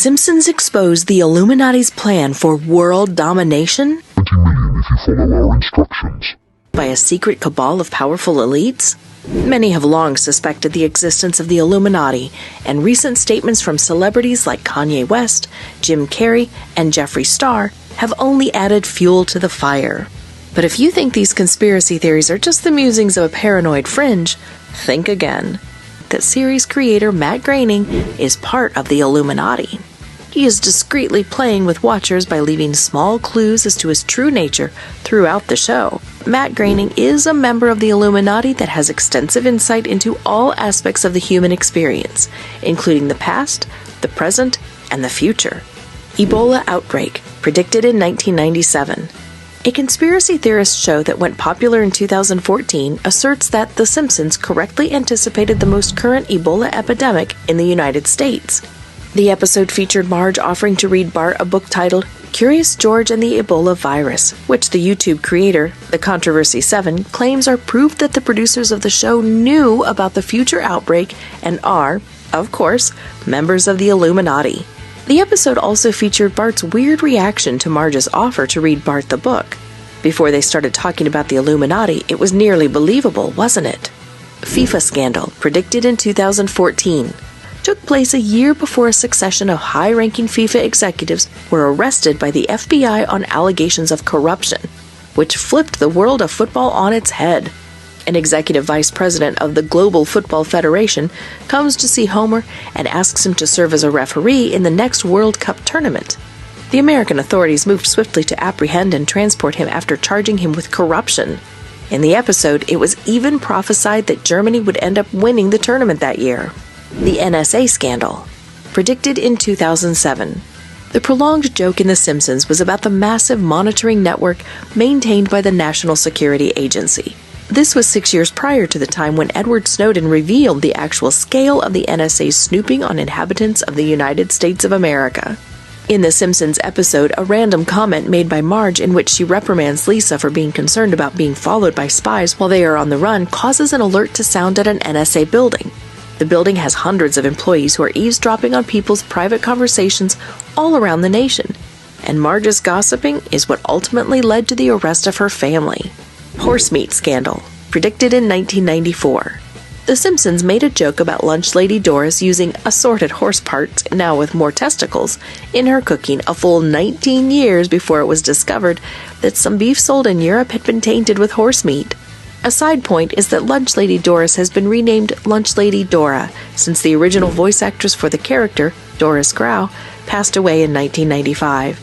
Simpsons exposed the Illuminati's plan for world domination? 20 million if you follow our instructions. By a secret cabal of powerful elites? Many have long suspected the existence of the Illuminati, and recent statements from celebrities like Kanye West, Jim Carrey, and Jeffree Star have only added fuel to the fire. But if you think these conspiracy theories are just the musings of a paranoid fringe, think again. That series creator Matt Groening is part of the Illuminati. He is discreetly playing with watchers by leaving small clues as to his true nature throughout the show. Matt Groening is a member of the Illuminati that has extensive insight into all aspects of the human experience, including the past, the present, and the future. Ebola outbreak, predicted in 1997. A conspiracy theorist show that went popular in 2014 asserts that The Simpsons correctly anticipated the most current Ebola epidemic in the United States. The episode featured Marge offering to read Bart a book titled Curious George and the Ebola Virus, which the YouTube creator, The Controversy 7, claims are proof that the producers of the show knew about the future outbreak and are, of course, members of the Illuminati. The episode also featured Bart's weird reaction to Marge's offer to read Bart the book. Before they started talking about the Illuminati, it was nearly believable, wasn't it? FIFA scandal, predicted in 2014. Took place a year before a succession of high-ranking FIFA executives were arrested by the FBI on allegations of corruption, which flipped the world of football on its head. An executive vice president of the Global Football Federation comes to see Homer and asks him to serve as a referee in the next World Cup tournament. The American authorities moved swiftly to apprehend and transport him after charging him with corruption. In the episode, it was even prophesied that Germany would end up winning the tournament that year. The NSA scandal, predicted in 2007. The prolonged joke in The Simpsons was about the massive monitoring network maintained by the National Security Agency. This was 6 years prior to the time when Edward Snowden revealed the actual scale of the NSA's snooping on inhabitants of the United States of America. In The Simpsons episode, a random comment made by Marge in which she reprimands Lisa for being concerned about being followed by spies while they are on the run causes an alert to sound at an NSA building. The building has hundreds of employees who are eavesdropping on people's private conversations all around the nation, and Marge's gossiping is what ultimately led to the arrest of her family. Horse meat scandal, predicted in 1994. The Simpsons made a joke about lunch lady Doris using assorted horse parts, now with more testicles, in her cooking a full 19 years before it was discovered that some beef sold in Europe had been tainted with horse meat. A side point is that Lunch Lady Doris has been renamed Lunch Lady Dora since the original voice actress for the character, Doris Grau, passed away in 1995.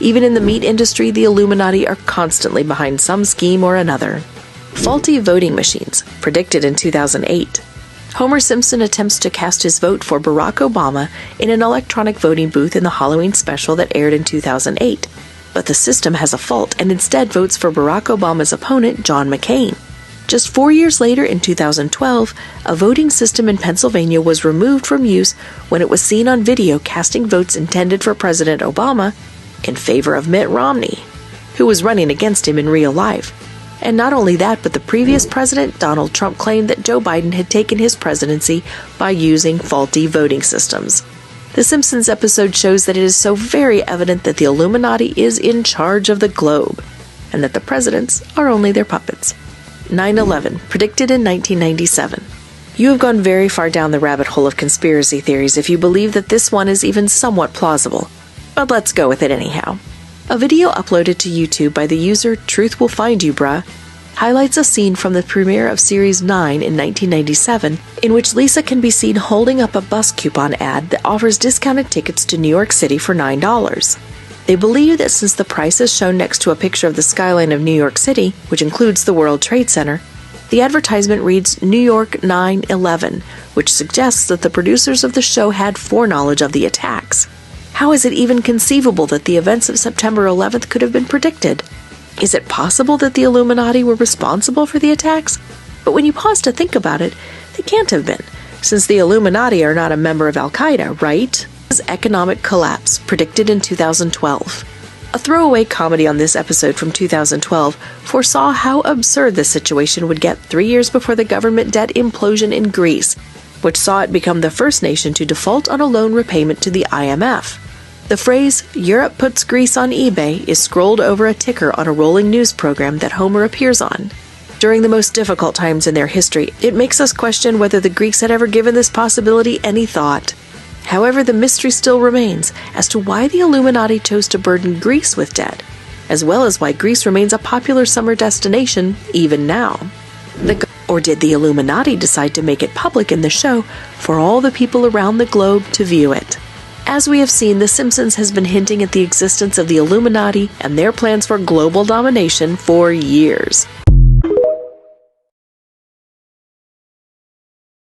Even in the meat industry, the Illuminati are constantly behind some scheme or another. Faulty voting machines, predicted in 2008. Homer Simpson attempts to cast his vote for Barack Obama in an electronic voting booth in the Halloween special that aired in 2008. But the system has a fault and instead votes for Barack Obama's opponent, John McCain. Just 4 years later, in 2012, a voting system in Pennsylvania was removed from use when it was seen on video casting votes intended for President Obama in favor of Mitt Romney, who was running against him in real life. And not only that, but the previous president, Donald Trump, claimed that Joe Biden had taken his presidency by using faulty voting systems. The Simpsons episode shows that it is so very evident that the Illuminati is in charge of the globe, and that the presidents are only their puppets. 9/11, predicted in 1997. You have gone very far down the rabbit hole of conspiracy theories if you believe that this one is even somewhat plausible. But let's go with it anyhow. A video uploaded to YouTube by the user Truth Will Find You Bruh highlights a scene from the premiere of Series 9 in 1997 in which Lisa can be seen holding up a bus coupon ad that offers discounted tickets to New York City for $9. They believe that since the price is shown next to a picture of the skyline of New York City, which includes the World Trade Center, the advertisement reads New York 9/11, which suggests that the producers of the show had foreknowledge of the attacks. How is it even conceivable that the events of September 11th could have been predicted? Is it possible that the Illuminati were responsible for the attacks? But when you pause to think about it, they can't have been, since the Illuminati are not a member of Al-Qaeda, right? Economic collapse, predicted in 2012. A throwaway comedy on this episode from 2012 foresaw how absurd this situation would get 3 years before the government debt implosion in Greece, which saw it become the first nation to default on a loan repayment to the IMF. The phrase, "Europe puts Greece on eBay," is scrolled over a ticker on a rolling news program that Homer appears on. During the most difficult times in their history, it makes us question whether the Greeks had ever given this possibility any thought. However, the mystery still remains as to why the Illuminati chose to burden Greece with debt, as well as why Greece remains a popular summer destination even now. Or did the Illuminati decide to make it public in the show for all the people around the globe to view it? As we have seen, The Simpsons has been hinting at the existence of the Illuminati and their plans for global domination for years.